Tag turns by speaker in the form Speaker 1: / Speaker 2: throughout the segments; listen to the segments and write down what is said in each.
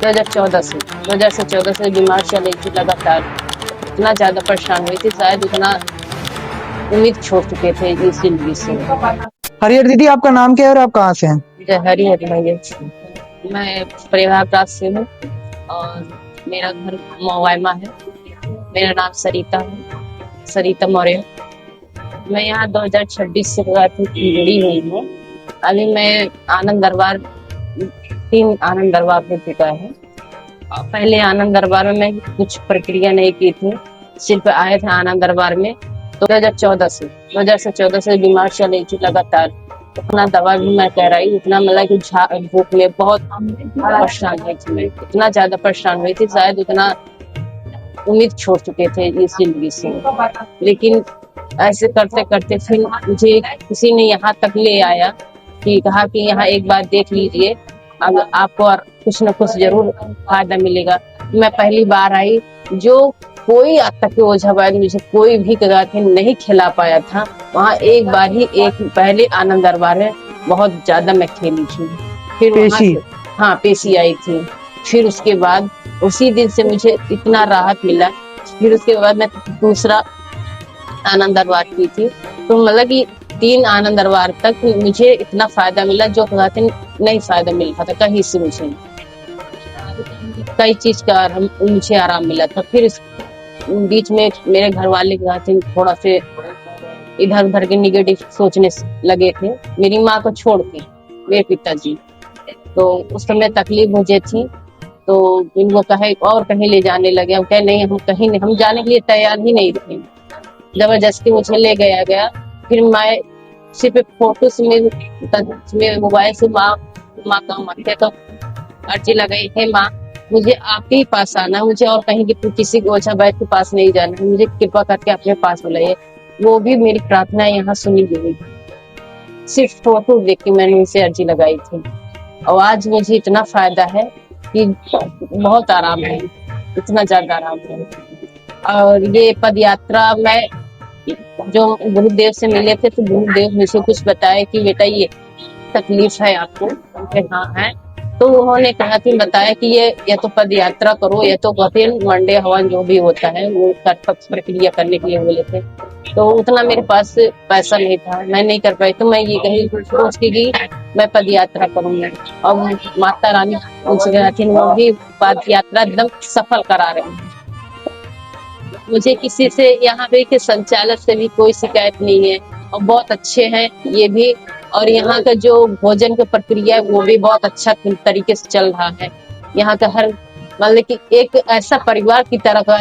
Speaker 1: 2014 से बीमार चल रही थी लगातार। इतना ज़्यादा परेशान हुई थी, शायद उतना उम्मीद छोड़ चुके थे इस जिंदगी से।
Speaker 2: हरिहर दीदी, आपका नाम क्या है और आप कहाँ से हैं?
Speaker 1: जय हरिहर भैया। मैं प्रयागराज से हूँ और मेरा घर मोवाइमा है। मेरा नाम सरिता है, सरिता मौर्य। मैं यहाँ 2026 से जुड़ी हुई हूँ। अभी मैं आनंद दरबार 3 आनंद दरबार हो चुका है। पहले आनंद दरबार में मैं कुछ प्रक्रिया नहीं की थी, सिर्फ आए थे आनंद दरबार में। तो 2014 से बीमार चल रही थी लगातार। उतना दवा भी मैं कह रही, उतना मतलब कि भूख में बहुत परेशान हुई थी मैं। इतना ज्यादा परेशान हुई थी, शायद उतना उम्मीद छोड़ चुके थे इस जिंदगी से। लेकिन ऐसे करते करते फिर मुझे किसी ने यहाँ तक ले आया कि कहा कि यहाँ एक बार देख लीजिए, अब आपको कुछ न कुछ जरूर फायदा मिलेगा। मैं पहली बार आई, जो कोई आज तक के ओझा वैद्य मुझे कोई भी कदापि नहीं खिला पाया था, वहाँ एक बार ही एक पहले आनंद दरबार में बहुत ज्यादा मैं खेली थी। फिर
Speaker 2: पेशी?
Speaker 1: हाँ, पेशी आई थी। फिर उसके बाद उसी दिन से मुझे इतना राहत मिला। फिर उसके बाद मैं दूसरा आनंद दरबार की थी, तो मतलब कि 3 आनंद दरबार तक मुझे इतना फायदा मिला जो कदापि नहीं फायदा मिल रहा था कहीं से। मुझे कई चीज का मुझे आराम मिला था। फिर इस बीच में मेरे घर वाले थोड़ा से इधर उधर के निगेटिव सोचने लगे थे, मेरी माँ को छोड़ के, मेरे पिताजी। तो उस समय तकलीफ मुझे थी, तो इनको कहे और कहीं ले जाने लगे। हम कहे नहीं, हम कहीं नहीं, हम जाने के लिए तैयार ही नहीं थे। जबरदस्ती मुझे ले गया। फिर मैं सिर्फ फोटो से मेरे मोबाइल से माँ का मरते तो अर्जी लगाई है, माँ मुझे आपके पास आना है, मुझे और कहीं की किसी ओझा वैद्य के पास नहीं जाना है, मुझे कृपा करके अपने पास बुलाइए। वो भी मेरी प्रार्थना यहाँ सुनी गई। सिर्फ फोटो देख के मैंने उनसे अर्जी लगाई थी और आज मुझे इतना फायदा है कि बहुत आराम है, इतना ज्यादा आराम है। और ये पद यात्रा मैं जो गुरुदेव से मिले थे, तो गुरुदेव मुझे कुछ बताया कि बेटा ये तकलीफ है आपको। हाँ है। तो उन्होंने कहा कि बताया कि ये तो पद यात्रा करो, ये तो कठिन मंडे हवन जो भी होता है वो प्रक्रिया करने के लिए बोले थे। तो उतना मेरे पास पैसा नहीं था, मैं नहीं कर पाई। तो मैं ये कहीं सोच के कि मैं पद यात्रा करूंगी और माता रानी उनसे कहती, वो भी पद यात्रा एकदम सफल करा रहे हैं। मुझे किसी से यहाँ पे के संचालक से भी कोई शिकायत नहीं है और बहुत अच्छे हैं ये भी। और यहाँ का जो भोजन की प्रक्रिया है वो भी बहुत अच्छा तरीके से चल रहा है। यहाँ का हर मतलब कि एक ऐसा परिवार की तरह का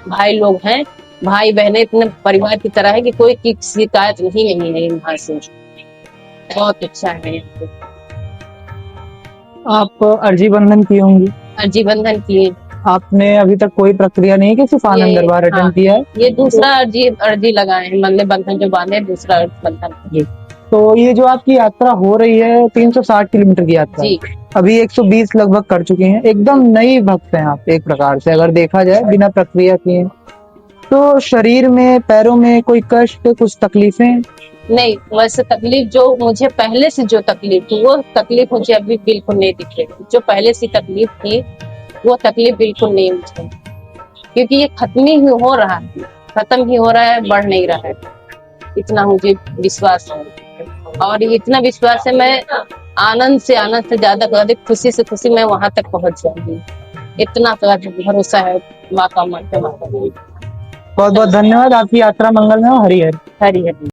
Speaker 1: भाई लोग हैं, भाई बहने इतने परिवार की तरह है कि कोई की शिकायत नहीं है यहाँ से। बहुत अच्छा है यहाँ पे।
Speaker 2: आप अर्जी बंधन की होंगी?
Speaker 1: अर्जी बंधन किए।
Speaker 2: आपने अभी तक कोई प्रक्रिया नहीं की, सिर्फ आनंद दरबार अटेंड किया है?
Speaker 1: ये दूसरा अर्जी लगाए हैं, मतलब बंधन जो बांधे दूसरा बंधन जी।
Speaker 2: तो ये जो आपकी यात्रा हो रही है 360 किलोमीटर की यात्रा
Speaker 1: जी,
Speaker 2: अभी 120 लगभग कर चुके हैं, एकदम नई भक्त हैं आप एक प्रकार से अगर देखा जाए बिना प्रक्रिया किए। तो शरीर में, पैरों में कोई कष्ट, कुछ तकलीफें?
Speaker 1: नहीं, वैसे तकलीफ जो मुझे पहले से जो तकलीफ थी वो तकलीफ मुझे अभी बिल्कुल नहीं दिख रही। जो पहले से तकलीफ थी वो तकलीफ बिल्कुल नहीं मुझे, क्योंकि ये खत्म ही हो रहा है, खत्म ही हो रहा है, बढ़ नहीं रहा है। इतना मुझे विश्वास है और इतना विश्वास है, मैं आनंद से ज्यादा खुशी से खुशी मैं वहां तक पहुंच जाऊंगी। इतना भरोसा है माँ का।
Speaker 2: बहुत बहुत धन्यवाद। आपकी यात्रा मंगलमय हो। हरिहर।
Speaker 1: हरिहर।